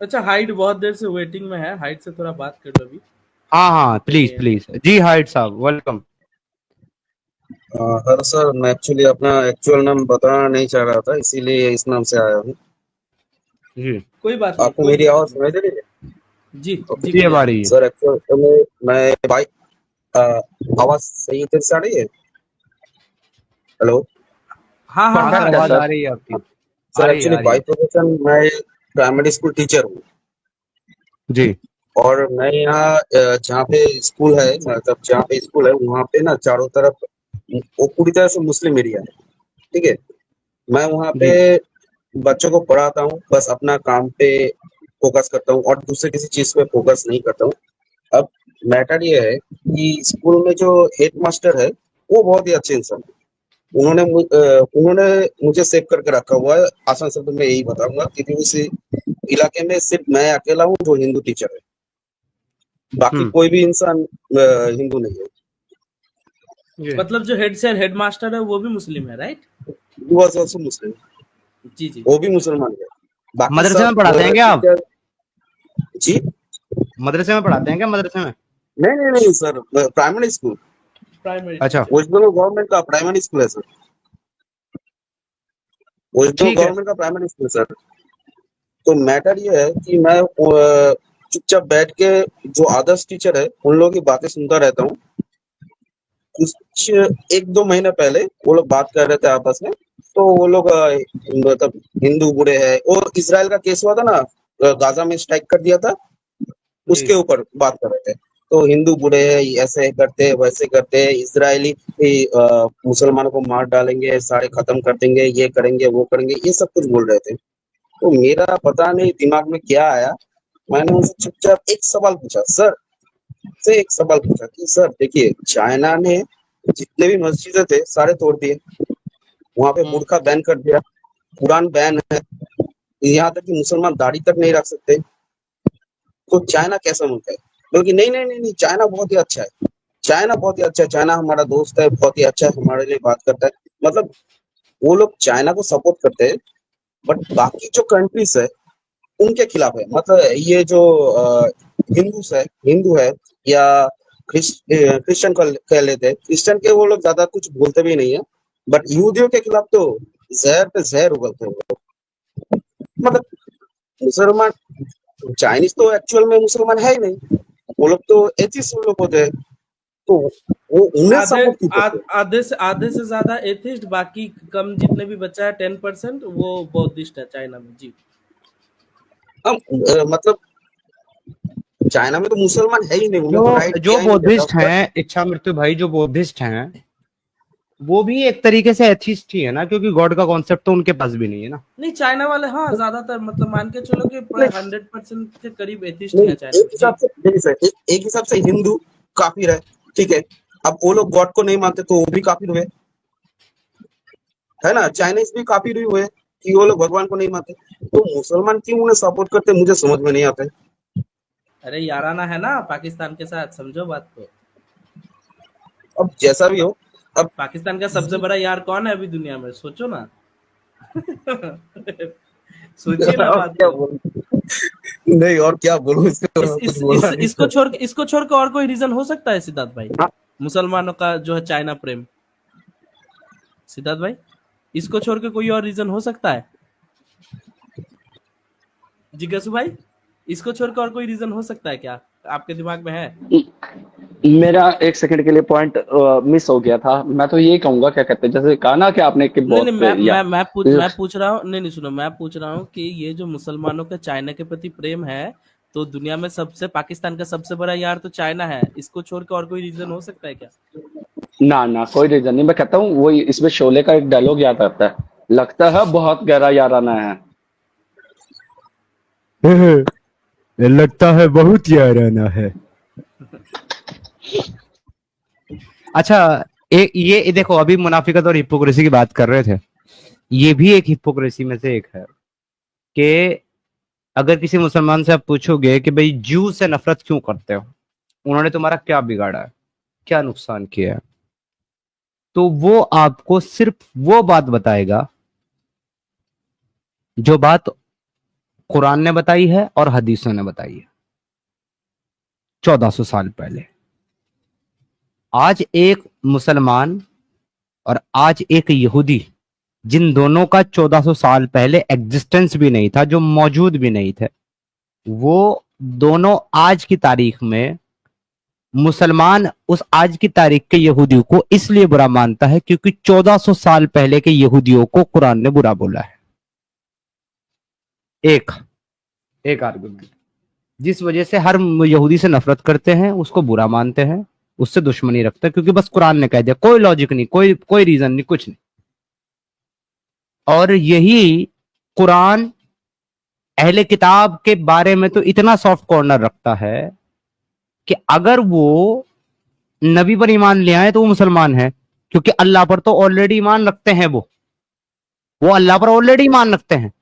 अच्छा, हाइट बहुत देर से वेटिंग में है, हाइट से थोड़ा बात कर लो अभी। हाँ हाँ, प्लीज ये प्लीज जी, हाइट साहब वेलकम। हर सर, मैं एक्चुअली अपना एक्चुअल नाम बताना नहीं चाह रहा था, इसीलिए इस नाम से आया हूँ। जी कोई बात नहीं, आपको कोई मेरी दिक्कत आवाज नहीं। सुनाई दे रही है? जी जी, ओके जी, अब क्लियर आ है। रही है। सर, एक्चुअल मैं बाइक आवाज सही तरह से आ रही है? हेलो हाँ हाँ, हाँ आ सर, हाँ रही आवाज है। आ रही है आपकी। आ सर, रही है, एक्चुअली आ रही बाई है। प्रोफेशन मैं प्राइमरी स्कूल टीचर हूँ। जी और मैं यहाँ जहाँ पे स्कूल है, मतलब जहाँ पे स्कूल है वहाँ पे ना चारों तरफ वो पूरी तरह से मुस्लिम एरिया है। ठीक है, मैं वहाँ पे जी। बच्चों को पढ़ाता हूँ, बस अपना काम पे फोकस करता हूँ और दूसरे किसी चीज पे फोकस नहीं करता हूँ। अब मैटर ये है कि स्कूल में जो हेड मास्टर है वो बहुत ही अच्छे इंसान है। उन्होंने मुझे सेव करके रखा हुआ है। आसान शब्द में यही बताऊंगा, क्योंकि उस इलाके में सिर्फ मैं अकेला हूँ जो हिंदू टीचर है, बाकी हम्म। कोई भी इंसान हिंदू नहीं है। जी मतलब जो हेड सर हेड मास्टर है वो भी मुस्लिम है, राइट? ही वॉज ऑल्सो मुस्लिम, जी जी वो जी। भी मुसलमान है। बाकी मदरसे में सब पढ़ाते हैं क्या आप? टीचर। जी मदरसे में पढ़ाते हैं क्या, मदरसे में? नहीं नहीं नहीं सर, प्राइमरी स्कूल, प्राइमरी अच्छा, टीचर। वेस्ट बंगाल गवर्नमेंट का प्राइमरी स्कूल है सर। वेस्ट बंगाल ठीक है। गवर्नमेंट का प्राइमरी स्कूल सर। तो मैटर ये है कि मैं चुपचाप बैठ के जो आदर्श टीचर है उन लोगों की बातें सुनता रहता हूँ। कुछ 1-2 महीने पहले वो लोग बात कर रहे थे आपस में, तो वो लोग मतलब हिंदू बुरे हैं, और इसराइल का केस हुआ था ना, गाजा में स्ट्राइक कर दिया था, जी उसके ऊपर बात कर रहे थे। तो हिंदू बुरे हैं, ऐसे करते हैं वैसे करते हैं, इसराइली मुसलमानों को मार डालेंगे, सारे खत्म कर देंगे, ये करेंगे वो करेंगे, ये सब कुछ बोल रहे थे। तो मेरा पता नहीं दिमाग में क्या आया, मैंने उनसे चुपचाप एक सवाल पूछा, सर से एक सवाल पूछा कि सर देखिए, चाइना ने जितने भी मस्जिदें थे सारे तोड़ दिए, वहां पे हम्म। बुर्का बैन कर दिया, कुरान बैन है, यहाँ तक कि मुसलमान दाढ़ी तक नहीं रख सकते। तो चाइना कैसा मुल्क है? बल्कि नहीं नहीं नहीं नहीं, चाइना बहुत ही अच्छा है, चाइना बहुत ही अच्छा है, चाइना हमारा दोस्त है, बहुत ही अच्छा है, हमारे लिए बात करता है। मतलब वो लोग चाइना को सपोर्ट करते हैं, बट बाकी जो कंट्रीज है उनके खिलाफ है। मतलब ये जो हिंदू है या क्रिश्चियन कह लेते हैं, क्रिश्चियन के वो लोग ज्यादा कुछ बोलते भी नहीं है, बट यहूदियों के खिलाफ तो जहर पे जहर उगलते हैं वो लोग। मतलब मुसलमान, चाइनीज तो एक्चुअल में मुसलमान है ही नहीं, वो लोग तो एथिस्ट लोग होते हैं, तो वो उन्हें आधे सपोर्ट क्यों करते हैं? आधे से ज्यादा एथिस्ट, बाकी कम जितने भी बचा है 10% वो बौद्धिस्ट है चाइना में जी। हम मतलब चाइना में तो मुसलमान है ही नहीं, उन्हें तो जो राइट जो दिया ही नहीं जाता। बौद्धिस्ट हैं, इच्छा मृत्यु भाई, जो बौद्धिस्ट हैं वो भी एक तरीके से एथिस्ट ही है ना, क्योंकि गॉड का कॉन्सेप्ट तो उनके पास भी नहीं है ना। नहीं, चाइना वाले हाँ ज्यादातर मतलब मान के चलो कि नहीं 100% के करीब एथिस्ट ही नहीं, है चाइना एक में जी। हिसाब से नहीं सर, एक हिसाब से हिंदू काफिर है, ठीक है। अब वो लोग गॉड को नहीं मानते तो वो भी काफिर हुए, है ना? चाइनीज भी काफिर ही हुए कि वो लोग भगवान को नहीं मानते। तो मुसलमान क्यों उन्हें सपोर्ट करते, मुझे समझ में नहीं आता है। अरे याराना है ना पाकिस्तान के साथ, समझो बात को। अब जैसा भी हो, अब पाकिस्तान का सबसे बड़ा यार कौन है अभी दुनिया में, सोचो ना। सोचिए ना और बात क्या को। बोलूं, नहीं और क्या बोलूं, इसके बारे में कुछ बोलना नहीं सर। इसको छोड़ के और कोई रीजन हो सकता है सिद्धार्थ भाई? हाँ, मुसलमानों का जो है चाइना प्रेम, सिद्धार्थ भाई, इसको छोड़ के कोई और रीजन हो सकता है? जिज्ञासु भाई, इसको छोड़ के और कोई रीजन हो सकता है क्या, आपके दिमाग में है? मेरा एक सेकंड के लिए पॉइंट मिस हो गया था। मैं तो यही कहूंगा, क्या कहते हैं, जैसे कहा ना कि आपने कि नहीं नहीं, बहुत या मैं पूछ रहा हूँ, नहीं नहीं सुनो, मैं पूछ रहा हूँ कि ये जो मुसलमानों का चाइना के प्रति प्रेम है, तो दुनिया में सबसे पाकिस्तान का सबसे बड़ा यार तो चाइना है, इसको छोड़ के और कोई रीजन हो सकता है क्या? ना ना, कोई रीजन नहीं। मैं कहता हूँ वही, इसमें शोले का एक डायलॉग याद आता है, लगता है बहुत गहरा याराना है। लगता है बहुत याराना है। अच्छा, ये देखो, अभी मुनाफिकत और हिपोक्रेसी की बात कर रहे थे, ये भी एक हिपोक्रेसी में से एक है कि अगर किसी मुसलमान से आप पूछोगे कि भाई जू से नफरत क्यों करते हो, उन्होंने तुम्हारा क्या बिगाड़ा है, क्या नुकसान किया है, तो वो आपको सिर्फ वो बात बताएगा जो बात कुरान ने बताई है और हदीसों ने बताई है 1400 साल पहले। आज एक मुसलमान और आज एक यहूदी, जिन दोनों का 1400 साल पहले एग्जिस्टेंस भी नहीं था, जो मौजूद भी नहीं थे, वो दोनों आज की तारीख में, मुसलमान उस आज की तारीख के यहूदियों को इसलिए बुरा मानता है क्योंकि 1400 साल पहले के यहूदियों को कुरान ने बुरा बोला है। एक एक आर्गुमेंट जिस वजह से हर यहूदी से नफरत करते हैं, उसको बुरा मानते हैं, उससे दुश्मनी रखते हैं, क्योंकि बस कुरान ने कह दिया, कोई लॉजिक नहीं, कोई रीजन नहीं, कुछ नहीं। और यही कुरान अहले किताब के बारे में तो इतना सॉफ्ट कॉर्नर रखता है कि अगर वो नबी पर ईमान ले आए तो वो मुसलमान है, क्योंकि अल्लाह पर तो ऑलरेडी ईमान रखते हैं, वो अल्लाह पर ऑलरेडी ईमान रखते हैं।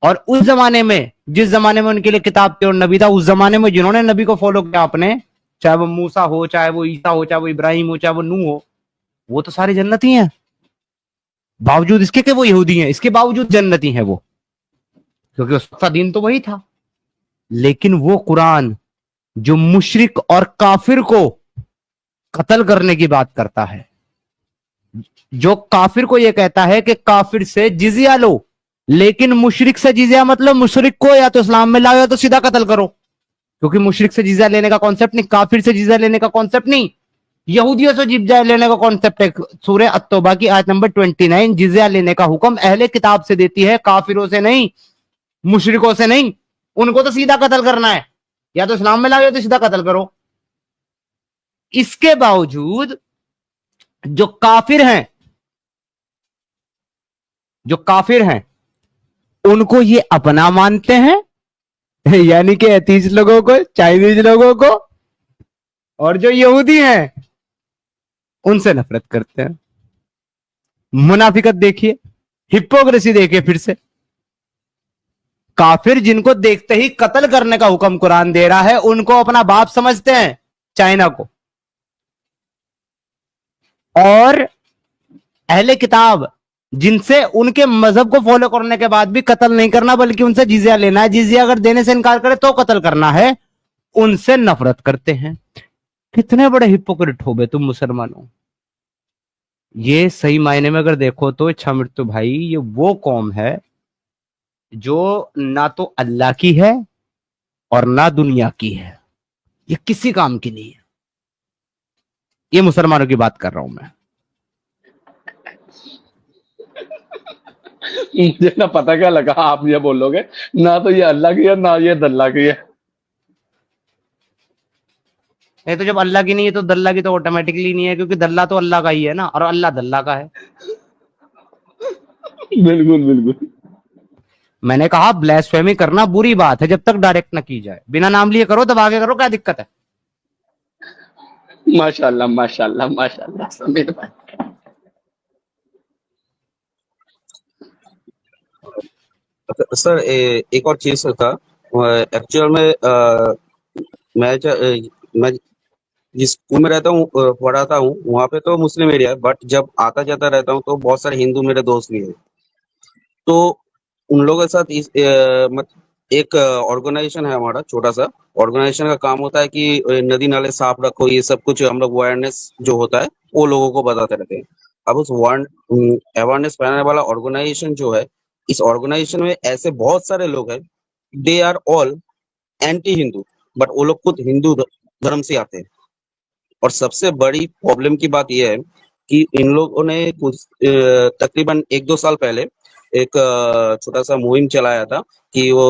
और उस जमाने में, जिस जमाने में उनके लिए किताब थी और नबी था, उस जमाने में जिन्होंने नबी को फॉलो किया अपने, चाहे वो मूसा हो, चाहे वो ईसा हो, चाहे वो इब्राहिम हो, चाहे वो नूह हो, वो तो सारे जन्नती हैं। बावजूद इसके कि वो यहूदी हैं, इसके बावजूद जन्नती हैं वो, क्योंकि उसका दीन तो वही था। लेकिन वो कुरान जो मुशरिक और काफिर को कत्ल करने की बात करता है, जो काफिर को यह कहता है कि काफिर से जिजिया लो, लेकिन मुशरिक से जिजिया मतलब मुशरिक को या तो इस्लाम में लाओ या तो सीधा कत्ल करो, क्योंकि मुशरिक से जिजिया लेने का कॉन्सेप्ट नहीं, काफिर से जिजिया लेने का कॉन्सेप्ट नहीं, यहूदियों से जिजिया लेने का कॉन्सेप्ट है। सूरह अत-तौबा की आयत नंबर 29, जिजिया लेने का हुक्म अहले किताब से देती है, काफिरों से नहीं, मुशरिकों से नहीं। उनको तो सीधा कत्ल करना है, या तो इस्लाम में लाओ या तो सीधा कत्ल करो। इसके बावजूद जो काफिर हैं उनको ये अपना मानते हैं, यानी कि एथीस्ट लोगों को, चाइनीज लोगों को, और जो यहूदी हैं उनसे नफरत करते हैं। मुनाफिकत देखिए, हिपोक्रेसी देखिए। फिर से काफिर जिनको देखते ही कत्ल करने का हुक्म कुरान दे रहा है, उनको अपना बाप समझते हैं, चाइना को। और अहले किताब जिनसे उनके मजहब को फॉलो करने के बाद भी कत्ल नहीं करना, बल्कि उनसे जिजिया लेना है, जिजिया अगर देने से इनकार करे तो कत्ल करना है, उनसे नफरत करते हैं। कितने बड़े हिपोक्रेट हो गए तुम मुसलमानों। ये सही मायने में अगर देखो तो इच्छा मृत्यु भाई, ये वो कौम है जो ना तो अल्लाह की है और ना दुनिया की है, ये किसी काम की नहीं है। ये मुसलमानों की बात कर रहा हूं मैं। मुझे ना पता क्या लगा, आप ये बोलोगे ना तो ये अल्लाह की है ना ये दल्ला की है। नहीं तो जब अल्लाह की नहीं है तो दल्ला की तो ऑटोमेटिकली नहीं है, क्योंकि दल्ला तो अल्लाह का ही है ना, और अल्लाह दल्ला का है। बिल्कुल बिल्कुल। मैंने कहा ब्लास्फेमी करना बुरी बात है जब तक डायरेक्ट ना की जाए, बिना नाम लिए करो, दबा के करो, क्या दिक्कत है। माशाल्लाह माशाल्लाह माशाल्लाह समीर भाई। सर एक और चीज था। एक्चुअल में मैं जिस स्कूल में रहता हूँ, पढ़ाता हूँ, वहाँ पे तो मुस्लिम एरिया है, बट जब आता जाता रहता हूँ तो बहुत सारे हिंदू मेरे दोस्त भी हैं। तो उन लोगों के साथ एक ऑर्गेनाइजेशन है हमारा, छोटा सा ऑर्गेनाइजेशन का काम होता है कि नदी नाले साफ रखो, ये सब कुछ हम लोग अवेयरनेस जो होता है वो लोगों को बताते रहते हैं। अब उस अवेयरनेस फैलाने वाला ऑर्गेनाइजेशन जो है, इस ऑर्गेनाइजेशन में ऐसे बहुत सारे लोग हैं, they are all anti Hindu, but वो लोग खुद हिंदू धर्म से आते हैं। और सबसे बड़ी प्रॉब्लम की बात यह है कि इन लोगों ने कुछ तकरीबन 1-2 साल पहले एक छोटा सा मुहिम चलाया था कि वो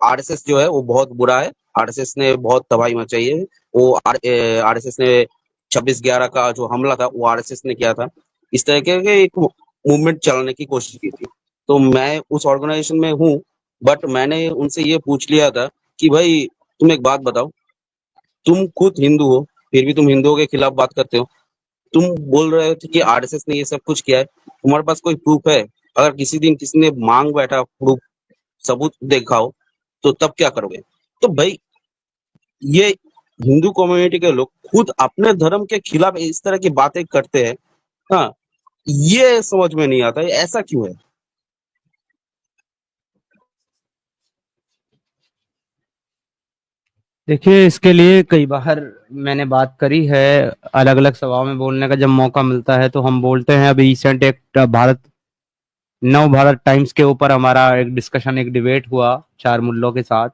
आरएसएस जो है वो बहुत बुरा है, आरएसएस ने बहुत तबाही मचाई है। वो आरएसएस ने 26/11 का जो हमला था वो आरएसएस ने किया था। इस तरह के एक मूवमेंट चलाने की कोशिश की थी। तो मैं उस ऑर्गेनाइजेशन में हूँ, बट मैंने उनसे ये पूछ लिया था कि भाई तुम एक बात बताओ, तुम खुद हिंदू हो, फिर भी तुम हिंदुओं के खिलाफ बात करते हो। तुम बोल रहे थे कि आरएसएस ने ये सब कुछ किया है, तुम्हारे पास कोई प्रूफ है? अगर किसी दिन किसी ने मांग बैठा प्रूफ, सबूत दिखाओ, तो तब क्या करोगे? तो भाई ये हिंदू कम्युनिटी के लोग खुद अपने धर्म के खिलाफ इस तरह की बातें करते हैं। हाँ, ये समझ में नहीं आता है, ऐसा क्यों है? देखिए, इसके लिए कई बार मैंने बात करी है, अलग अलग सभाओं में बोलने का जब मौका मिलता है तो हम बोलते हैं। अभी रिसेंट एक भारत नव भारत टाइम्स के ऊपर हमारा एक डिस्कशन, एक डिबेट हुआ 4 मुल्लों के साथ।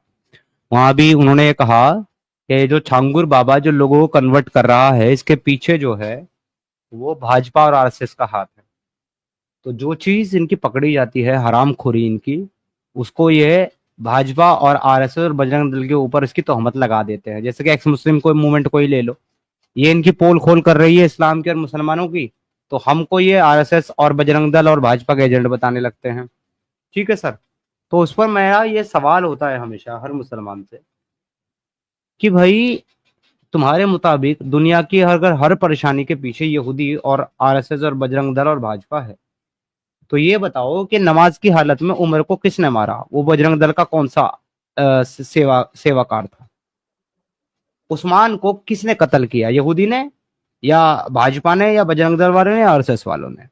वहां भी उन्होंने ये कहा कि जो छांगुर बाबा जो लोगों को कन्वर्ट कर रहा है, इसके पीछे जो है वो भाजपा और आरएसएस का हाथ है। तो जो चीज इनकी पकड़ी जाती है, हरामखोरी इनकी, उसको ये भाजपा और आरएसएस और बजरंग दल के ऊपर इसकी तोहमत लगा देते हैं। जैसे कि एक्स मुस्लिम कोई मूवमेंट कोई ले लो, ये इनकी पोल खोल कर रही है इस्लाम की और मुसलमानों की, तो हमको ये आरएसएस और बजरंग दल और भाजपा के एजेंट बताने लगते हैं। ठीक है सर। तो उस पर मेरा ये सवाल होता है हमेशा हर मुसलमान से कि भाई, तुम्हारे मुताबिक दुनिया की अगर हर परेशानी के पीछे यहूदी और आरएसएस और बजरंग दल और भाजपा है, तो ये बताओ कि नमाज की हालत में उमर को किसने मारा? वो बजरंग दल का कौन सा सेवाकार था? उस्मान को किसने कत्ल किया? यहूदी ने या भाजपा ने या बजरंग दल वाले ने या आरएसएस वालों ने?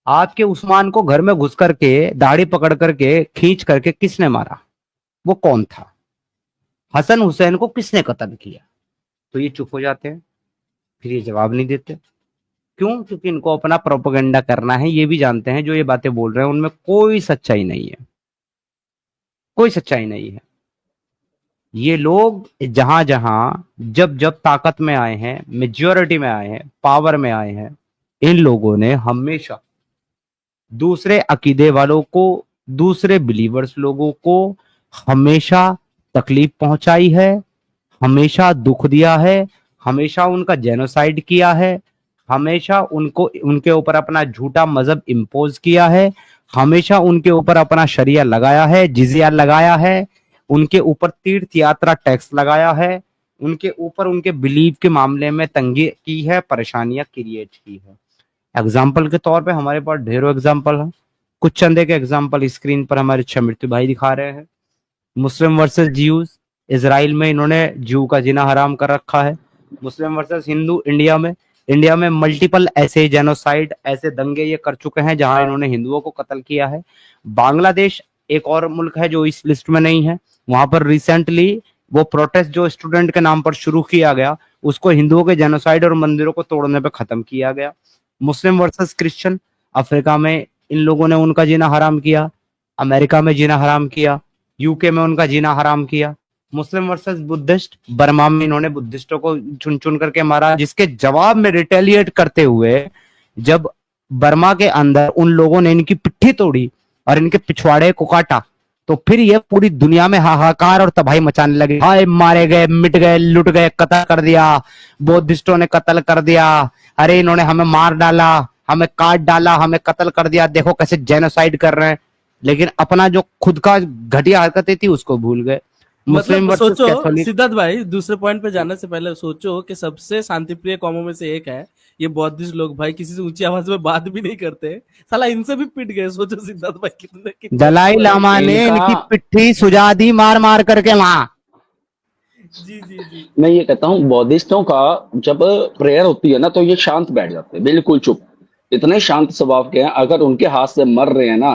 आपके उस्मान को घर में घुस करके दाढ़ी पकड़ करके खींच करके किसने मारा? वो कौन था? हसन हुसैन को किसने कत्ल किया? तो ये चुप हो जाते हैं, फिर ये जवाब नहीं देते। क्यों? क्योंकि इनको अपना प्रोपेगेंडा करना है। ये भी जानते हैं जो ये बातें बोल रहे हैं उनमें कोई सच्चाई नहीं है, कोई सच्चाई नहीं है। ये लोग जहां जहां जब जब ताकत में आए हैं, मेजॉरिटी में आए हैं, पावर में आए हैं, इन लोगों ने हमेशा दूसरे अकीदे वालों को, दूसरे बिलीवर्स लोगों को हमेशा तकलीफ पहुंचाई है, हमेशा दुख दिया है, हमेशा उनका जेनोसाइड किया है, हमेशा उनको उनके ऊपर अपना झूठा मजहब इम्पोज किया है, हमेशा उनके ऊपर अपना शरिया लगाया है, जिजिया लगाया है, उनके ऊपर तीर्थ यात्रा टैक्स लगाया है, उनके ऊपर उनके बिलीव के मामले में तंगी की है, परेशानियां क्रिएट की है। एग्जाम्पल के तौर पे हमारे पास ढेरों एग्जाम्पल है। कुछ चंदे के एग्जाम्पल स्क्रीन पर हमारे मृत्यु भाई दिखा रहे हैं। मुस्लिम वर्सेस ज्यूज, इसराइल में इन्होंने ज्यू का जीना हराम कर रखा है। मुस्लिम वर्सेस हिंदू, इंडिया में मल्टीपल ऐसे जेनोसाइड, ऐसे दंगे ये कर चुके हैं जहां इन्होंने हिंदुओं को कत्ल किया है। बांग्लादेश एक और मुल्क है जो इस लिस्ट में नहीं है। वहां पर रिसेंटली वो प्रोटेस्ट जो स्टूडेंट के नाम पर शुरू किया गया, उसको हिंदुओं के जेनोसाइड और मंदिरों को तोड़ने पर खत्म किया गया। मुस्लिम वर्सेस क्रिश्चियन, अफ्रीका में इन लोगों ने उनका जीना हराम किया, अमेरिका में जीना हराम किया, यूके में उनका जीना हराम किया। मुस्लिम वर्सेस बुद्धिस्ट, बर्मा में इन्होंने बुद्धिस्टों को चुन चुन करके मारा, जिसके जवाब में रिटेलिएट करते हुए जब बर्मा के अंदर उन लोगों ने इनकी पिट्ठी तोड़ी और इनके पिछवाड़े को काटा, तो फिर ये पूरी दुनिया में हाहाकार और तबाही मचाने लगे। हाय, मारे गए, मिट गए, लुट गए, कत्ल कर दिया, बुद्धिस्टों ने कत्ल कर दिया, अरे इन्होंने हमें मार डाला, हमें काट डाला, हमें कत्ल कर दिया, देखो कैसे जेनोसाइड कर रहे हैं। लेकिन अपना जो खुद का घटिया हरकतें थी उसको भूल गए। मुस्लिम मतलब वर्सेस सोचो कैथोलिक, सिद्धार्थ भाई, दूसरे पॉइंट पे जाने से पहले सोचो कि सबसे शांतिप्रिय कौमों में से एक है ये बौद्धिस्ट लोग। भाई किसी से ऊंची आवाज में बात भी नहीं करते, साला इनसे भी पिट गए। सोचो सिद्धार्थ भाई कितने कितने दलाई लामा ने इनका इनकी पिट्ठी सुजा दी मार मार करके वहां। जी जी जी। मैं ये कहता हूँ बौद्धिस्टों का जब प्रेयर होती है ना तो ये शांत बैठ जाते हैं, बिल्कुल चुप, इतने शांत स्वभाव के हैं। अगर उनके हाथ से मर रहे हैं ना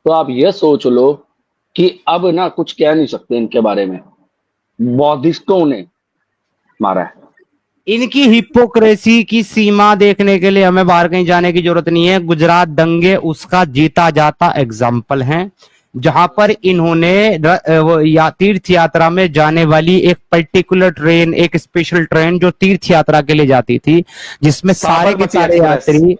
तो आप ये सोच लो कि अब ना कुछ कह नहीं सकते इनके बारे में। बौद्धिस्टों ने मारा है। इनकी हिपोक्रेसी की सीमा देखने के लिए हमें बाहर कहीं जाने की जरूरत नहीं है। गुजरात दंगे उसका जीता जाता एग्जाम्पल है, जहां पर इन्होंने तीर्थ यात्रा में जाने वाली एक पर्टिकुलर ट्रेन, एक स्पेशल ट्रेन जो तीर्थ यात्रा के लिए जाती थी, जिसमें सारे के साबरमती सारे एक्सप्रेस। यात्री,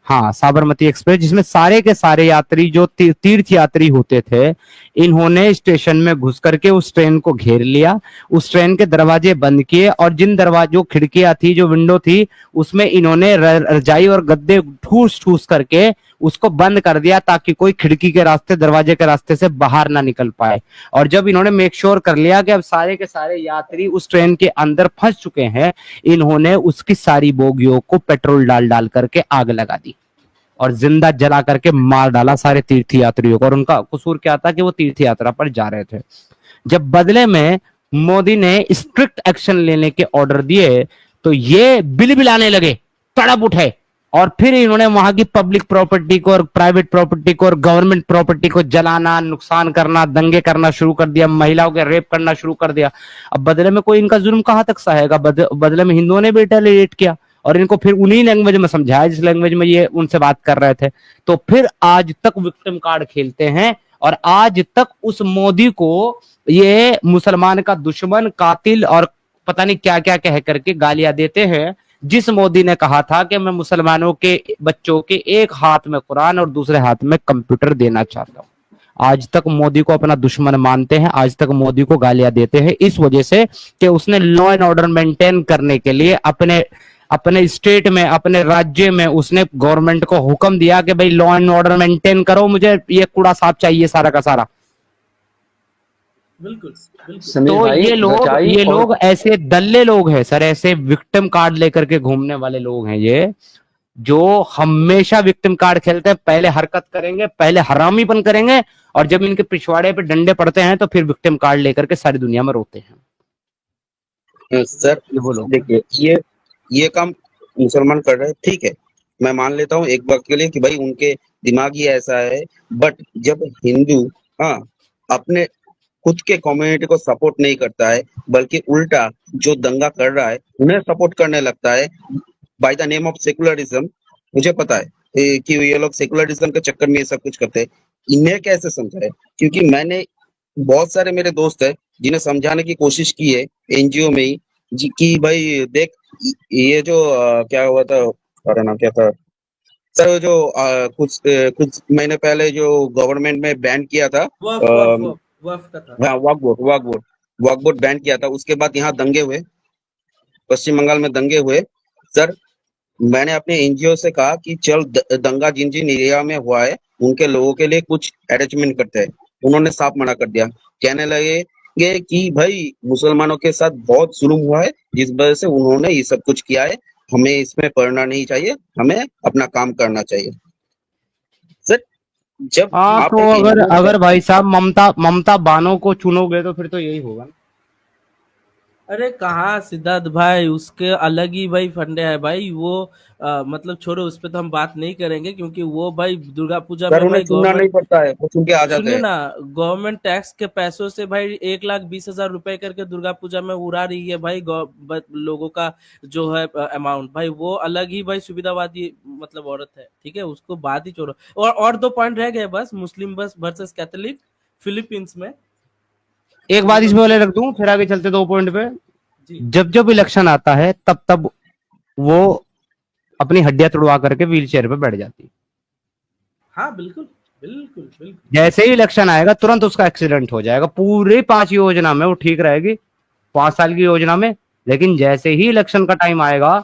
हाँ साबरमती एक्सप्रेस, जिसमें सारे के सारे यात्री जो तीर्थ यात्री होते थे, इन्होंने स्टेशन में घुस करके उस ट्रेन को घेर लिया, उस ट्रेन के दरवाजे बंद किए और जिन दरवाजों खिड़कियां थी, जो विंडो थी, उसमें इन्होंने रजाई और गद्दे ठूस ठूस करके उसको बंद कर दिया ताकि कोई खिड़की के रास्ते, दरवाजे के रास्ते से बाहर ना निकल पाए। और जब इन्होंने मेक श्योर कर लिया कि अब सारे के सारे यात्री उस ट्रेन के अंदर फंस चुके हैं, इन्होंने उसकी सारी बोगियों को पेट्रोल डाल डाल करके आग लगा दी और जिंदा जला करके मार डाला सारे तीर्थ यात्रियों को। और उनका कसूर क्या था कि वो तीर्थ यात्रा पर जा रहे थे। जब बदले में मोदी ने स्ट्रिक्ट एक्शन लेने के ऑर्डर दिए तो ये बिलबिलाने लगे, तड़प उठे और फिर इन्होंने वहां की पब्लिक प्रॉपर्टी को और प्राइवेट प्रॉपर्टी को और गवर्नमेंट प्रॉपर्टी को जलाना, नुकसान करना, दंगे करना शुरू कर दिया, महिलाओं के रेप करना शुरू कर दिया। अब बदले में कोई इनका जुल्म कहां तक सहेगा? बदले में हिंदुओं ने भी रिटेलिएट किया और इनको फिर उन्हीं लैंग्वेज में समझाया जिस लैंग्वेज में ये उनसे बात कर रहे थे। तो फिर आज तक विक्टिम कार्ड खेलते हैं और आज तक उस मोदी को ये मुसलमान का दुश्मन, कातिल और पता नहीं क्या क्या कह करके गालियां देते हैं। जिस मोदी ने कहा था कि मैं मुसलमानों के बच्चों के एक हाथ में कुरान और दूसरे हाथ में कंप्यूटर देना चाहता हूं, आज तक मोदी को अपना दुश्मन मानते हैं, आज तक मोदी को गालियां देते हैं इस वजह से कि उसने लॉ एंड ऑर्डर मेंटेन करने के लिए अपने अपने स्टेट में, अपने राज्य में उसने गवर्नमेंट को हुक्म दिया कि भाई लॉ एंड ऑर्डर मेंटेन करो, मुझे ये कूड़ा साफ चाहिए सारा का सारा। बिल्कुल बिल्कुल। समीर तो भाई, ये सच्चाई और लोग ऐसे दल्ले लोग हैं सर, ऐसे विक्टिम कार्ड लेकर के घूमने वाले लोग हैं ये, जो हमेशा विक्टिम कार्ड खेलते हैं। पहले हरकत करेंगे, पहले हरामीपन करेंगे और जब इनके पिछवाड़े पे डंडे पड़ते हैं तो फिर विक्टिम कार्ड लेकर के सारी दुनिया में रोते हैं। सर ये बोलो। देखिए, ये काम मुसलमान कर रहे हैं, ठीक है, मैं मान लेता हूँ एक वक्त के लिए कि भाई उनके दिमाग ही ऐसा है। बट जब हिंदू हाँ अपने खुद के कम्युनिटी को सपोर्ट नहीं करता है, बल्कि उल्टा जो दंगा कर रहा है उन्हें सपोर्ट करने लगता है by the name of secularism. मुझे पता है कि ये लोग सेकुलरिज्म के चक्कर में ये सब कुछ करते हैं। इन्हें कैसे समझाए? क्योंकि मैंने बहुत सारे मेरे दोस्त है जिन्हें समझाने की कोशिश की है एनजीओ में ही जी, कि भाई देख ये जो क्या हुआ था, अरे नाम क्या था सर, जो कुछ महीने पहले जो गवर्नमेंट में बैन किया था, वफ का था। हाँ, वक्फ बोर्ड बैन किया था। उसके बाद यहाँ दंगे हुए, पश्चिम बंगाल में दंगे हुए। सर मैंने अपने एनजीओ से कहा कि चल दंगा जिन जिन एरिया में हुआ है उनके लोगों के लिए कुछ अरेंजमेंट करते हैं। उन्होंने साफ मना कर दिया, कहने लगे कि भाई मुसलमानों के साथ बहुत जुल्म हुआ है, जिस वजह से उन्होंने ये सब कुछ किया है, हमें इसमें पढ़ना नहीं चाहिए, हमें अपना काम करना चाहिए। सर जब हाँ आप तो एक अगर हिंदू अगर भाई साहब ममता बानो को चुनोगे तो फिर तो यही होगा ना। अरे कहाँ सिद्धार्थ भाई, उसके अलग ही भाई फंडे है भाई वो। मतलब छोड़ो, उस पे तो हम बात नहीं करेंगे क्योंकि वो भाई दुर्गा पूजा सर में उन्हें भाई चुनना नहीं गवर्नमेंट, पड़ता है, वो चुन के आ जाते सुनिए हैं। ना, गवर्नमेंट टैक्स के पैसों से भाई 1,20,000 रुपए करके दुर्गा पूजा में उड़ा रही है भाई लोगों का जो है अमाउंट। भाई वो अलग ही भाई सुविधावादी मतलब औरत है, ठीक है, उसको बात ही छोड़ो। और 2 पॉइंट रह गए बस, मुस्लिम बस वर्सेस कैथोलिक फिलीपींस में। एक बात इसमें वाले रख दूं, फिर आगे चलते 2 पॉइंट पे। जी जब इलेक्शन आता है तब वो अपनी हड्डियां तुड़वा करके व्हील चेयर पे बैठ जाती है। हाँ बिल्कुल बिल्कुल बिल्कुल। जैसे ही इलेक्शन आएगा तुरंत उसका एक्सीडेंट हो जाएगा। पूरे 5 योजना में वो ठीक रहेगी, 5 साल की योजना में, लेकिन जैसे ही इलेक्शन का टाइम आएगा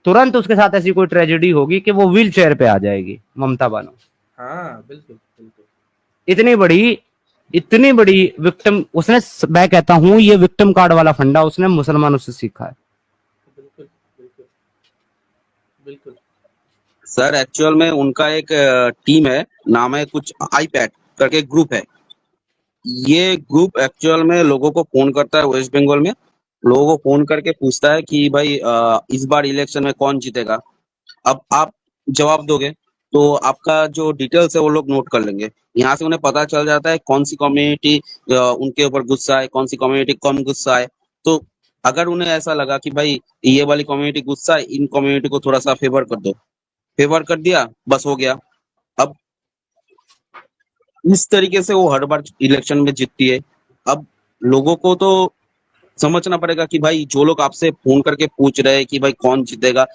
तुरंत उसके साथ ऐसी कोई ट्रेजेडी होगी कि वो व्हील चेयर पे आ जाएगी ममता बानो। हाँ बिल्कुल बिल्कुल। इतनी बड़ी विक्टिम उसने, मैं कहता हूं ये विक्टिम कार्ड वाला फंडा उसने मुसलमानों से सीखा है। बिल्कुल बिल्कुल बिल्कुल। सर एक्चुअल में उनका एक टीम है, नाम है कुछ आईपैड करके ग्रुप है। ये ग्रुप एक्चुअल में लोगों को फोन करता है, वेस्ट बंगाल में लोगों को फोन करके पूछता है कि भाई इस बार इलेक्शन में कौन जीतेगा। अब आप जवाब दोगे तो आपका जो डिटेल्स है वो लोग नोट कर लेंगे। यहाँ से उन्हें पता चल जाता है कौन सी कम्युनिटी उनके ऊपर गुस्सा है, कौन सी कम्युनिटी कम गुस्सा है। तो अगर उन्हें ऐसा लगा कि भाई ये वाली कम्युनिटी गुस्सा है, इन कम्युनिटी को थोड़ा सा फेवर कर दो, फेवर कर दिया, बस हो गया। अब इस तरीके से वो हर बार इलेक्शन में जीतती है। अब लोगों को तो समझना पड़ेगा कि भाई जो लोग आपसे फोन करके पूछ रहे हैं कि भाई कौन जीतेगा,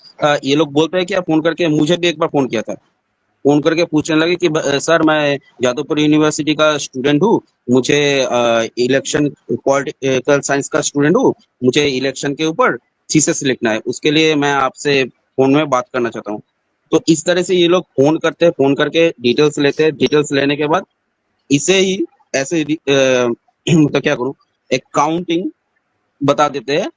ये लोग बोलते हैं कि आप फोन करके, मुझे भी एक बार फोन किया था, फोन करके पूछने लगे कि सर मैं यादवपुर यूनिवर्सिटी का स्टूडेंट हूँ, मुझे इलेक्शन पॉलिटिकल साइंस का स्टूडेंट हूँ, मुझे इलेक्शन के ऊपर थीसिस लिखना है, उसके लिए मैं आपसे फोन में बात करना चाहता हूँ। तो इस तरह से ये लोग फोन करते हैं, फोन करके डिटेल्स लेते हैं, डिटेल्स लेने के बाद इसे ही ऐसे तो क्या करूँ, एक काउंटिंग बता देते हैं,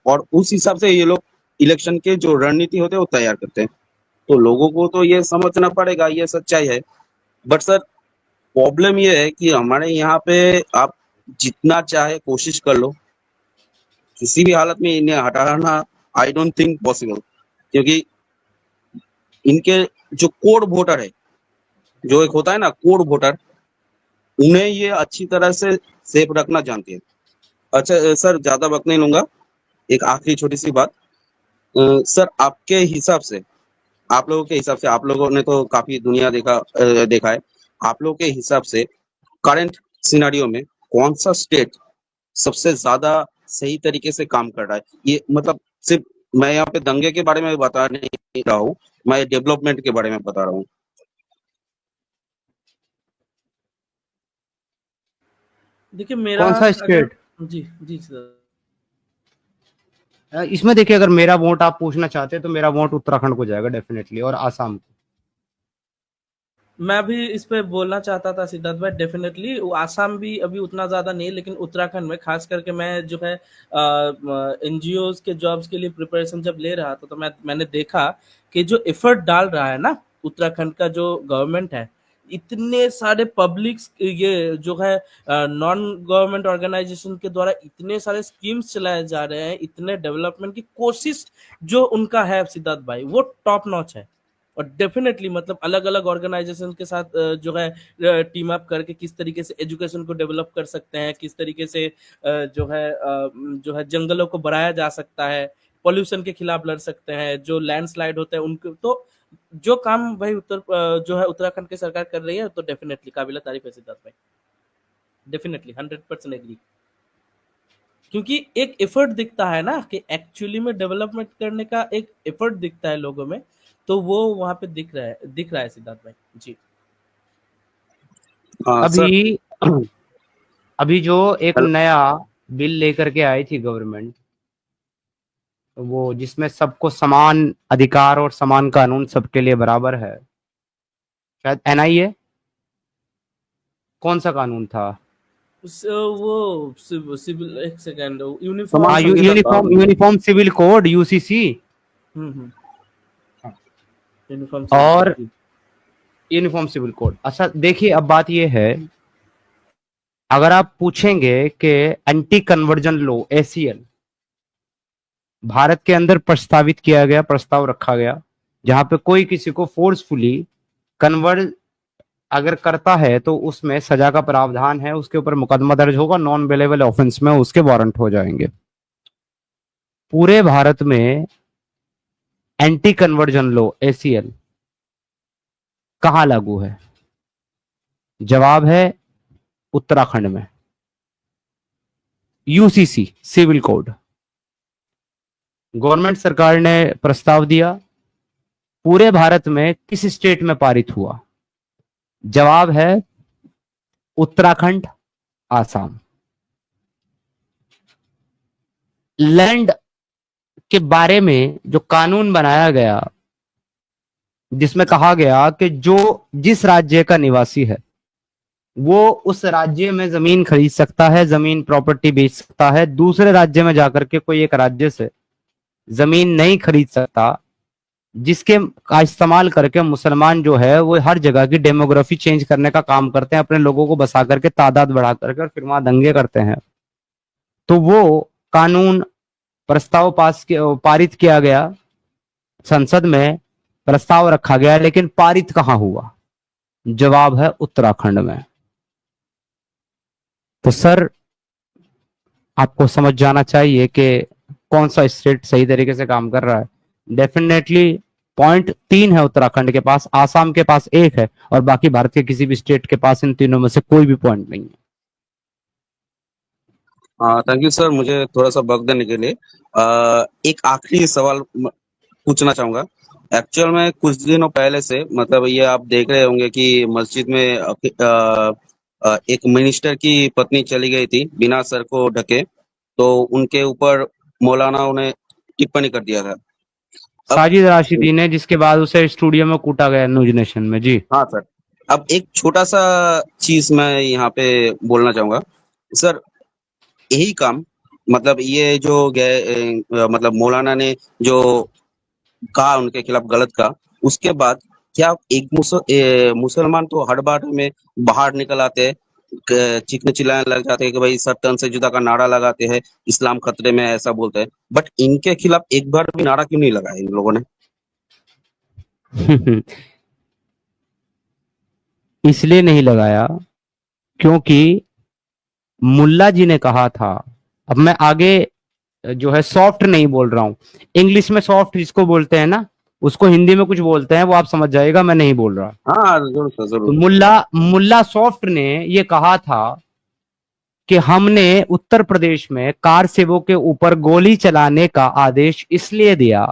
और उस हिसाब से ये लोग इलेक्शन के जो रणनीति होते हैं वो तैयार करते हैं। तो लोगों को तो ये समझना पड़ेगा, ये सच्चाई है। बट सर प्रॉब्लम ये है कि हमारे यहाँ पे आप जितना चाहे कोशिश कर लो, किसी भी हालत में इन्हें हटाना आई डोंट थिंक पॉसिबल। क्योंकि इनके जो कोड वोटर है, जो एक होता है ना कोड वोटर, उन्हें ये अच्छी तरह से सेफ रखना जानते हैं। अच्छा सर, ज्यादा वक्त नहीं लूंगा, एक आखिरी छोटी सी बात। सर आपके हिसाब से, आप लोगों के हिसाब से, आप लोगों ने तो काफी दुनिया देखा है, आप लोगों के हिसाब से करंट सिनेरियो में कौन सा स्टेट सबसे ज्यादा सही तरीके से काम कर रहा है? ये मतलब सिर्फ मैं यहाँ पे दंगे के बारे में बता नहीं रहा हूँ, मैं डेवलपमेंट के बारे में बता रहा हूँ। देखिए मेरा कौन सा अगर स्टेट? जी जी सर, इसमें देखिए, अगर मेरा वोट आप पूछना चाहते हैं तो मेरा वोट उत्तराखंड को जाएगा डेफिनेटली, और आसाम को। मैं भी इस पे बोलना चाहता था सिद्धार्थ भाई, डेफिनेटली आसाम भी अभी उतना ज़्यादा नहीं, लेकिन उत्तराखंड में खास करके मैं जो है एनजीओज के जॉब्स के लिए प्रिपरेशन जब ले रहा था, तो मैंने देखा कि जो एफर्ट डाल रहा है ना उत्तराखंड का जो गवर्नमेंट है, इतने सारे पब्लिक ये जो है नॉन गवर्नमेंट ऑर्गेनाइजेशन के द्वारा इतने सारे स्कीम्स चलाए जा रहे हैं, इतने डेवलपमेंट की कोशिश जो उनका है सिद्धार्थ भाई, वो टॉप नॉच है। और डेफिनेटली मतलब अलग अलग ऑर्गेनाइजेशन के साथ जो है टीम अप करके किस तरीके से एजुकेशन को डेवलप कर सकते हैं, किस तरीके से जो है जंगलों को बढ़ाया जा सकता है, पॉल्यूशन के खिलाफ लड़ सकते हैं, जो लैंडस्लाइड होते हैं उनको, तो जो काम भाई जो है उत्तराखंड की सरकार कर रही है, तो डेफिनेटली काबिल तारीफ है सिद्धार्थ भाई, डेफिनेटली 100% एग्री। क्योंकि एक एफर्ट दिखता है ना कि एक्चुअली में डेवलपमेंट करने का एक एफर्ट दिखता है लोगों में, तो वो वहां पे दिख रहा है सिद्धार्थ भाई जी। हाँ सर। अभी अभी जो एक नया बिल लेकर के आई थी गवर्नमेंट, वो जिसमें सबको समान अधिकार और समान कानून सबके लिए बराबर है, शायद एनआईए, कौन सा कानून था? वो सिविल, एक सेकंड, हाँ, uniform uniform civil code, UCC. Uniform और यूनिफॉर्म सिविल कोड। अच्छा देखिए, अब बात ये है, अगर आप पूछेंगे कि anti conversion law ACL Bharat के अंदर प्रस्तावित किया गया, प्रस्ताव रखा गया, जहां पे कोई किसी को फोर्सफुली कन्वर्ट अगर करता है तो उसमें सजा का प्रावधान है, उसके ऊपर मुकदमा दर्ज होगा, नॉन बेलेबल ऑफेंस में उसके वारंट हो जाएंगे। पूरे भारत में एंटी कन्वर्जन लॉ एसीएल कहां लागू है? जवाब है उत्तराखंड में। यूसीसी सिविल कोड गवर्नमेंट सरकार ने प्रस्ताव दिया, पूरे भारत में किस स्टेट में पारित हुआ? जवाब है उत्तराखंड, आसाम। लैंड के बारे में जो कानून बनाया गया, जिसमें कहा गया कि जो जिस राज्य का निवासी है वो उस राज्य में जमीन खरीद सकता है, जमीन प्रॉपर्टी बेच सकता है, दूसरे राज्य में जाकर के कोई एक राज्य से जमीन नहीं खरीद सकता, जिसके का इस्तेमाल करके मुसलमान जो है वो हर जगह की डेमोग्राफी चेंज करने का काम करते हैं, अपने लोगों को बसा करके तादाद बढ़ा करके, और फिर वहां दंगे करते हैं। तो वो कानून प्रस्ताव पारित किया गया, संसद में प्रस्ताव रखा गया, लेकिन पारित कहां हुआ? जवाब है उत्तराखंड में। तो सर आपको समझ जाना चाहिए कि कौन सा स्टेट सही तरीके से काम कर रहा है। डेफिनेटली पॉइंट 3 है उत्तराखंड के पास, आसाम के पास 1 है, और बाकी भारत के किसी भी स्टेट के पास इन तीनों में से कोई भी पॉइंट नहीं है। थैंक यू सर, मुझे थोड़ा सा वक्त देने के लिए। एक आखिरी सवाल पूछना चाहूंगा। एक्चुअल में कुछ दिनों पहले से, मतलब ये आप देख रहे होंगे कि मस्जिद में एक मिनिस्टर की पत्नी चली गई थी बिना सर को ढके, तो उनके ऊपर मौलानाओं ने टिप्पणी कर दिया था। साजिद राशिदी ने, जिसके बाद उसे स्टूडियो में कूटा गया न्यूज नेशन में। जी हाँ सर, अब एक छोटा सा चीज मैं यहाँ पे बोलना चाहूंगा सर। यही काम, मतलब ये जो मतलब मौलाना ने जो कहा उनके खिलाफ गलत कहा, उसके बाद क्या एक मुसलमान तो हर बार में बाहर निकल आते हैं, चीखने चिल्लाने लग जाते हैं कि भाई सर तन से जुदा का नारा लगाते हैं, इस्लाम खतरे में, ऐसा बोलते हैं, बट इनके खिलाफ एक बार भी नारा क्यों नहीं लगाया इन लोगों ने? इसलिए नहीं लगाया क्योंकि मुल्ला जी ने कहा था। अब मैं आगे जो है सॉफ्ट नहीं बोल रहा हूं, इंग्लिश में सॉफ्ट जिसको बोलते हैं ना, उसको हिंदी में कुछ बोलते हैं, वो आप समझ जाएगा, मैं नहीं बोल रहा। हाँ जरूर सर, तो जरूर। मुल्ला मुल्ला सॉफ्ट ने ये कहा था कि हमने उत्तर प्रदेश में कार सेवकों के ऊपर गोली चलाने का आदेश इसलिए दिया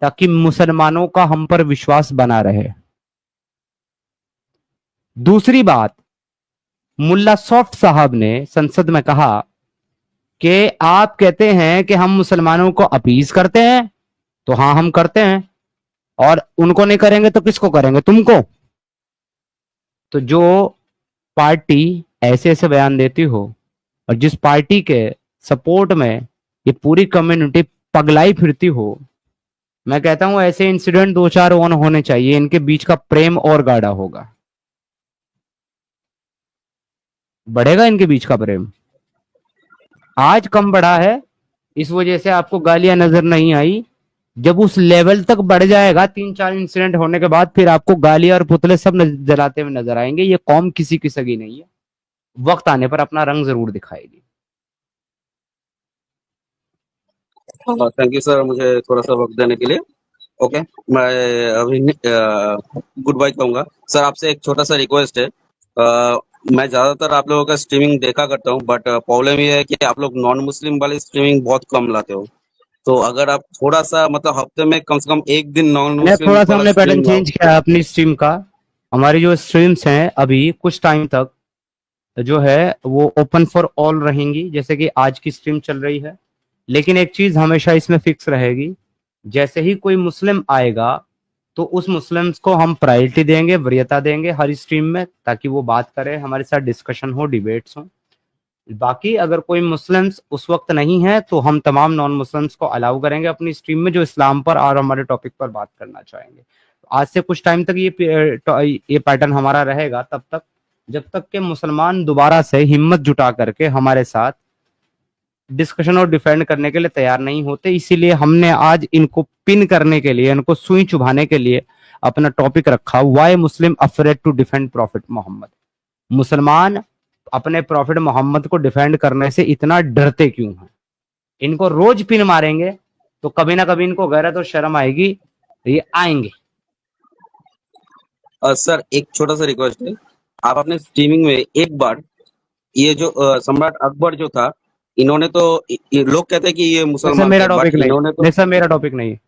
ताकि मुसलमानों का हम पर विश्वास बना रहे। दूसरी बात, मुल्ला सॉफ्ट साहब ने संसद में कहा कि आप कहते हैं कि हम मुसलमानों को अपीज करते हैं, तो हाँ हम करते हैं, और उनको नहीं करेंगे तो किसको करेंगे, तुमको। तो जो पार्टी ऐसे ऐसे बयान देती हो और जिस पार्टी के सपोर्ट में ये पूरी कम्युनिटी पगलाई फिरती हो, मैं कहता हूं ऐसे इंसिडेंट 2-4 ऑन होने चाहिए, इनके बीच का प्रेम और गाढ़ा होगा, बढ़ेगा इनके बीच का प्रेम। आज कम बढ़ा है, इस वजह से आपको गालियां नजर नहीं आई। जब उस लेवल तक बढ़ जाएगा 3-4 इंसिडेंट होने के बाद, फिर आपको गालियां और पुतले सब जलाते हुए नजर आएंगे। ये कौम किसी की सगी नहीं है, वक्त आने पर अपना रंग जरूर दिखाएगी। थैंक यू सर, मुझे थोड़ा सा वक्त देने के लिए। ओके, मैं अभी गुड बाय कहूंगा। सर आपसे एक छोटा सा रिक्वेस्ट है, मैं ज्यादातर आप लोगों का स्ट्रीमिंग देखा करता हूँ, बट प्रॉब्लम ये है कि आप लोग नॉन मुस्लिम वाली स्ट्रीमिंग बहुत कम लाते हो। तो अगर आप थोड़ा सा मतलब हफ्ते में कम से कम एक दिन नॉन मैं मुस्लिम थोड़ा सा वाला हमने पैटर्न स्ट्रीम लाओ। चेंज किया है अपनी स्ट्रीम का। हमारी जो स्ट्रीम्स हैं अभी कुछ टाइम तक जो है वो ओपन फॉर ऑल रहेंगी, जैसे कि आज की स्ट्रीम चल रही है। लेकिन एक चीज हमेशा इसमें फिक्स रहेगी, जैसे ही कोई मुस्लिम आएगा तो उस मुस्लिम्स को हम प्रायोरिटी देंगे, वरीयता देंगे हर स्ट्रीम में, ताकि वो बात करे, हमारे साथ डिस्कशन हो, डिबेट्स हो। बाकी अगर कोई मुस्लिम्स उस वक्त नहीं है तो हम तमाम नॉन मुस्लिम्स को अलाउ करेंगे अपनी स्ट्रीम में, जो इस्लाम पर और हमारे टॉपिक पर बात करना चाहेंगे। आज से कुछ टाइम तक ये पैटर्न हमारा रहेगा, तब तक जब तक के मुसलमान दोबारा से हिम्मत जुटा करके हमारे साथ डिस्कशन और डिफेंड करने के लिए तैयार नहीं होते। इसीलिए हमने आज इनको पिन करने के लिए, इनको सुई चुभाने के लिए अपना टॉपिक रखा, why Muslim afraid to defend prophet Mohammad. मुसलमान अपने प्रॉफिट मोहम्मद को डिफेंड करने से इतना डरते क्यों हैं? इनको रोज पिन मारेंगे तो कभी ना कभी इनको गैरत और शर्म आएगी, ये आएंगे। सर एक छोटा सा रिक्वेस्ट है, आप अपने स्ट्रीमिंग में एक बार ये जो सम्राट अकबर जो था, इन्होंने तो ये लोग कहते हैं कि ये सर मुसलमान मेरा थे, टॉपिक बट नहीं, इन्होंने तो नहीं सर मेरा टॉपिक नहीं है,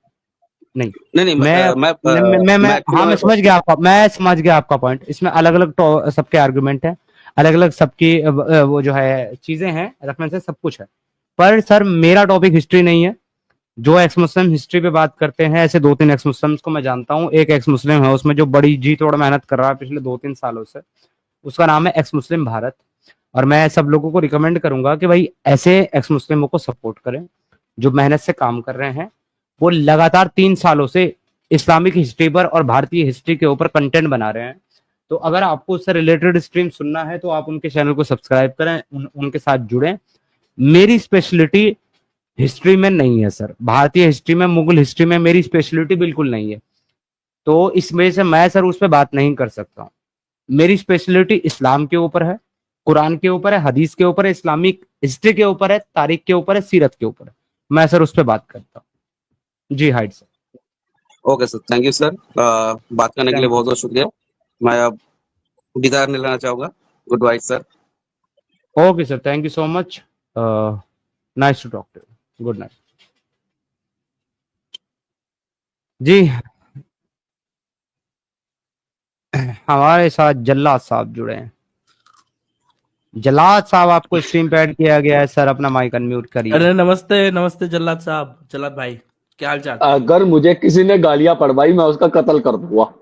नहीं। नहीं नहीं मैं actually हाँ मैं समझ गया आपका, मैं समझ गया आपका पॉइंट। इसमें अलग अलग सबके आर्गुमेंट है, अलग अलग सबकी वो जो है चीजें हैं, रेफरेंसेस सब कुछ है। पर सर मेरा टॉपिक हिस्ट्री नहीं है। जो एक्स मुस्लिम हिस्ट्री पे बात करते हैं, ऐसे 2-3 एक्स मुस्लिम्स को मैं जानता हूँ। एक एक्स मुस्लिम है उसमें जो बड़ी जी तोड़ मेहनत कर रहा है पिछले 2-3 सालों से, उसका नाम है एक्स मुस्लिम भारत। और मैं सब लोगों को रिकमेंड करूंगा कि भाई ऐसे एक्स मुस्लिमों को सपोर्ट करें जो मेहनत से काम कर रहे हैं। वो लगातार 3 सालों से इस्लामिक हिस्ट्री पर और भारतीय हिस्ट्री के ऊपर कंटेंट बना रहे हैं। तो अगर आपको उससे रिलेटेड स्ट्रीम सुनना है तो आप उनके चैनल को सब्सक्राइब करें, उनके साथ जुड़ें। मेरी स्पेशलिटी हिस्ट्री में नहीं है सर, भारतीय हिस्ट्री में, मुगल हिस्ट्री में मेरी स्पेशलिटी बिल्कुल नहीं है। तो इस वजह से मैं सर उस पर बात नहीं कर सकता हूँ। मेरी स्पेशलिटी इस्लाम के ऊपर है, कुरान के ऊपर है, हदीस के ऊपर है, इस्लामिक हिस्ट्री के ऊपर है, तारीख के ऊपर है, सीरत के ऊपर है। मैं सर उस पर बात करता हूँ। जी हाइट sir. Okay sir, thank you sir, बात करने के लिए बहुत बहुत शुक्रिया। मैं अब विदा लेना चाहूंगा। Good bye sir. Okay sir, thank you so much, nice to talk to you, good night जी। हमारे साथ जल्लाद साहब जुड़े हैं। जल्लाद साहब आपको स्ट्रीम पे ऐड किया गया है सर, अपना माइक अनम्यूट करिए। अरे नमस्ते नमस्ते जल्लाद साहब, जल्लाद भाई, क्या हाल चाल? अगर मुझे किसी ने गालियां पड़वाई मैं उसका कत्ल कर दूंगा।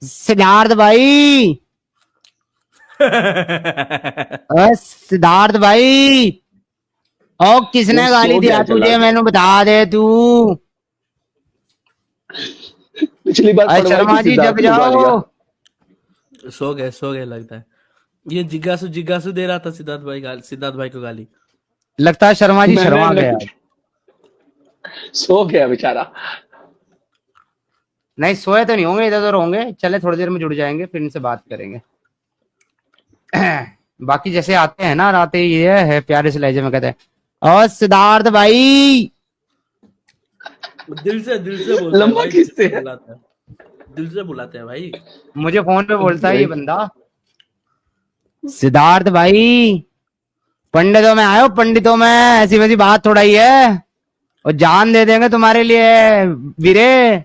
सिद्धार्थ भाई सिद्धार्थ भाई, ओ किसने वो गाली सो दिया गया तुझे, जल्लाद। मैंने बता दे तू। पिछली बार अरे पड़वाई शर्मा थी जी जग सिद्धार्थ को गालियां। जाओ। सो गए लगता है। ये जिज्ञासु जिज्ञासु दे रहा था सिद्धार्थ भाई को गाली। लगता है शर्मा जी मैंने शर्मा गया। सो गया बेचारा। नहीं सोए तो नहीं होंगे, इधर उधर होंगे, चले थोड़ी देर में जुड़ जाएंगे, फिर इनसे बात करेंगे। बाकी जैसे आते हैं ना, आते ही ये है प्यारे से लहजे में कहते हैं और सिद्धार्थ भाई, दिल से बोलता है लंबा भाई, खींचते हैं। दिल से बुलाते हैं भाई। मुझे फोन पे बोलता है ये बंदा, सिद्धार्थ भाई पंडितों में आयो, पंडितों में ऐसी वैसी बात थोड़ा ही है, और जान दे देंगे तुम्हारे लिए वीरे।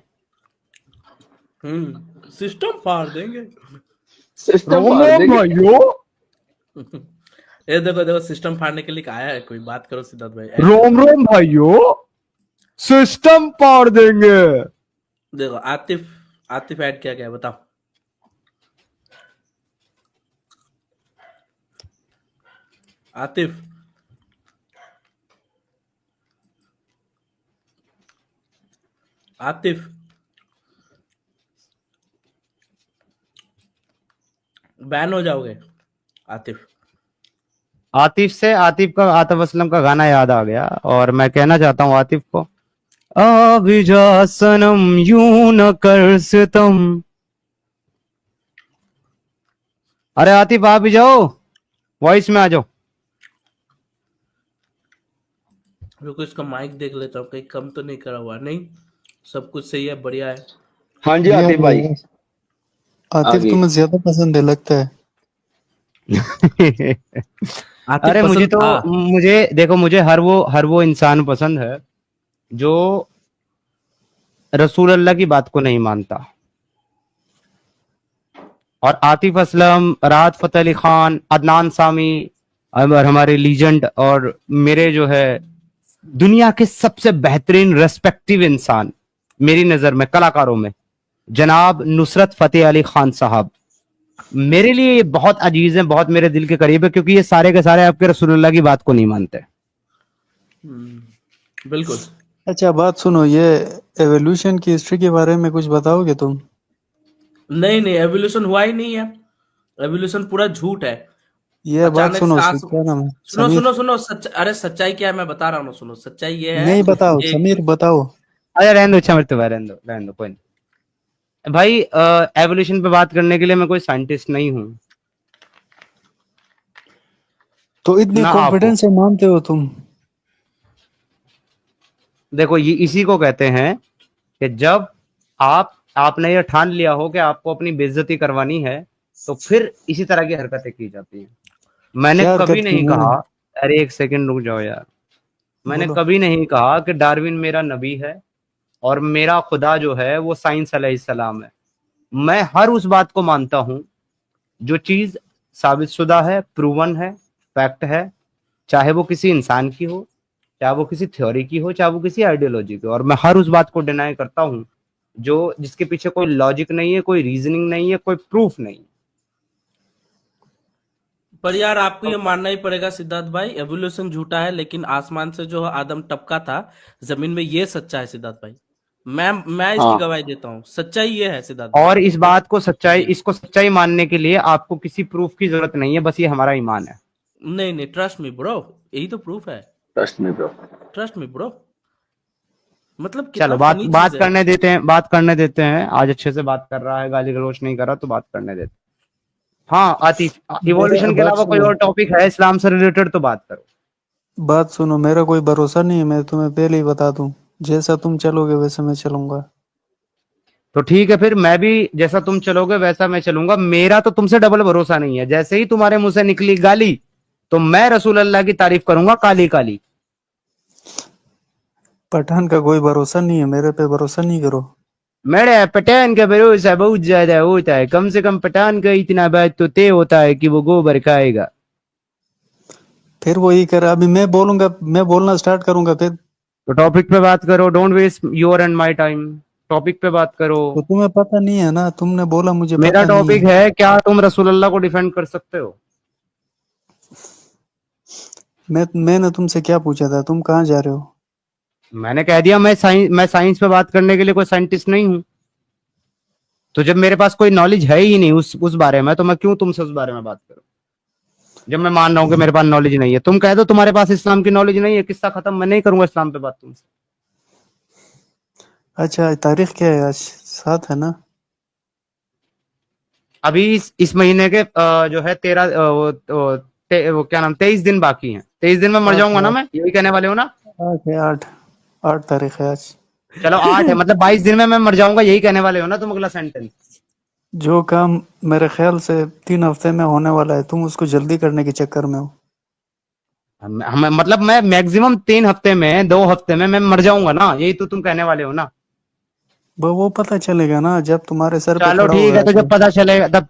सिस्टम फाड़ देंगे। सिस्टम फाड़ देंगे। भाइयों, ये देखो सिस्टम फाड़ने के लिए आया है कोई, बात करो सिद्धार्थ भाई। रोम रोम भाइयों, सिस्टम पाड़ देंगे। देखो आतिफ ऐड क्या क्या है बताओ। आतिफ बैन हो जाओगे आतिफ। आतिफ का, आतिफ असलम का गाना याद आ गया, और मैं कहना चाहता हूँ आतिफ को, अभी जा सनम यूं न कर सितम। अरे आतिफ आप भी जाओ, वॉइस में आ जाओ। रुको इसका माइक देख लेता हूँ, कहीं कम तो नहीं करा हुआ। नहीं, सब कुछ सही है, बढ़िया है। हाँ जी आतिफ भाई, आतिफ आगे। तुम्हें ज्यादा पसंद है लगता है। आतिफ अरे मुझे पसंद तो, था। मुझे देखो, मुझे हर वो इंसान पसंद है जो रसूल अल्लाह की बात को नहीं मानता। और आतिफ असलम, राहत फतेह अली खान, अदनान सामी, और हमारे लीजेंड, और मेरे जो है दुनिया के सबसे बेहतरीन रेस्पेक्टिव इंसान मेरी नजर में कलाकारों में, जनाब नुसरत फतेह अली खान साहब, मेरे लिए ये बहुत अजीज हैं, बहुत मेरे दिल के करीब है, क्योंकि ये सारे के सारे आपके रसूलुल्लाह की बात को नहीं मानते। बिल्कुल। अच्छा बात सुनो, ये एवोल्यूशन की हिस्ट्री के बारे में कुछ बताओगे तुम? नहीं एवोल्यूशन हुआ ही नहीं है, एवोल्यूशन पूरा झूठ है। ये बात अचानक सुनो, से क्या नाम है? सुनो समीर? सुनो सुनो अरे सच्चाई क्या है मैं बता रहा हूँ, सुनो सच्चाई ये है। नहीं बताओ, एक- समीर बताओ। अरे रहने दो, अच्छा मरते हुए रहने दो, कोई नहीं भाई। एवोल्यूशन पे बात करने के लिए मैं कोई साइंटिस्ट नहीं हूँ। तो इतने ना कॉन्फिडेंस से मानते हो तुम? देखो ये इसी को कहते हैं कि जब आपने ये ठान लिया हो कि आपको अपनी बेइज्जती करवानी है, तो फिर इसी तरह की हरकतें की जाती हैं। मैंने क्या कभी करती नहीं हैं? कहा, अरे एक सेकंड रुक जाओ यार, मैंने बोलो। कभी नहीं कहा कि डार्विन मेरा नबी है और मेरा खुदा जो है वो साइंस अलैहिस्सलाम है। मैं हर उस बात को मानता हूं जो चीज साबित शुदा है, प्रूवन है, फैक्ट है, चाहे वो किसी इंसान की हो, चाहे वो किसी थ्योरी की हो, चाहे वो किसी आइडियोलॉजी की हो। और मैं हर उस बात को डिनाई करता हूं जो जिसके पीछे कोई लॉजिक नहीं है, कोई रीजनिंग नहीं है, कोई प्रूफ नहीं। पर यार आपको ये मानना ही पड़ेगा सिद्धार्थ भाई, एवोल्यूशन झूठा है, लेकिन आसमान से जो आदम टपका था जमीन में, ये सच्चा है सिद्धार्थ भाई। मैं इसकी हाँ। गवाही देता हूँ, सच्चाई ये है सिद्धार्थ भाई। और इस बात को सच्चाई, इसको सच्चाई मानने के लिए आपको किसी प्रूफ की जरूरत नहीं है, बस ये हमारा ईमान है। नहीं ट्रस्ट मी ब्रो, यही तो प्रूफ है। Trust me bro. Trust me bro, मतलब कितना चलो बात funny बात चीज है। करने देते हैं। आज अच्छे से बात कर रहा है, गाली गलौज नहीं कर रहा, तो बात करने देते हैं। हाँ आतिफ, इवोल्यूशन के बात अलावा कोई सुनो। और टॉपिक है इस्लाम से रिलेटेड तो बात करो। बात सुनो, मेरा कोई भरोसा नहीं है, मैं तुम्हें पहले ही बता दूं। जैसा तुम चलोगे वैसे मैं चलूंगा। तो ठीक है, फिर मैं भी जैसा तुम चलोगे वैसा मैं चलूंगा। मेरा तो तुमसे डबल भरोसा नहीं है। जैसे ही तुम्हारे मुंह से निकली गाली तो मैं रसूल अल्लाह की तारीफ करूंगा काली काली। पठान का कोई भरोसा नहीं है, मेरे पे भरोसा नहीं करो। मेरे पठान का भरोसा बहुत ज्यादा होता है। कम से कम पठान का इतना बात तो तय होता है कि वो गोबर खाएगा। फिर वही कर, अभी मैं बोलूंगा, मैं बोलना स्टार्ट करूंगा फिर। तो टॉपिक पे बात करो, don't waste your and my time. Topic पे बात करो। तो तुम्हें पता नहीं है ना, तुमने बोला मुझे मेरा पता नहीं टॉपिक है, क्या तुम रसूल अल्लाह को डिफेंड कर सकते हो? मैंने तुमसे क्या पूछा था, तुम कहाँ जा रहे हो? मैंने कह दिया मैं साइंस पे बात करने के लिए कोई साइंटिस्ट नहीं हूं। तो जब मेरे पास कोई नॉलेज है ही नहीं उस बारे में, तो मैं क्यों तुमसे उस बारे में बात करूं? जब मैं मान रहा हूं कि मेरे पास नॉलेज नहीं है। तुम कह दो तुम्हारे पास इस्लाम की नॉलेज नहीं है, किस्सा खत्म। मैं नहीं करूंगा इस्लाम पे बात तुमसे। अच्छा तारीख क्या है आज? साथ है ना। अभी इस महीने के जो है 23 दिन बाकी हैं। 23 दिन में मर 8 जाऊंगा ना है, मैं, यही कहने वाले हो ना? 8 है, 8 तारीख है आज। चलो 8 है, मतलब 22 दिन में मैं मर जाऊंगा, यही कहने वाले हो ना तुम? अगला सेंटेंस। जो काम मेरे ख्याल से 3 हफ्ते में होने वाला है, तुम उसको जल्दी करने के चक्कर में हो। हम मतलब मैं मैक्सिमम 3 हफ्ते में, 2 हफ्ते में मैं मर जाऊंगा ना, यही तो तुम कहने वाले हो ना? वो पता चलेगा ना जब तुम्हारे सर पे चलो खड़ा ठीक होगा है, तो आके। जब पता चलेगा तब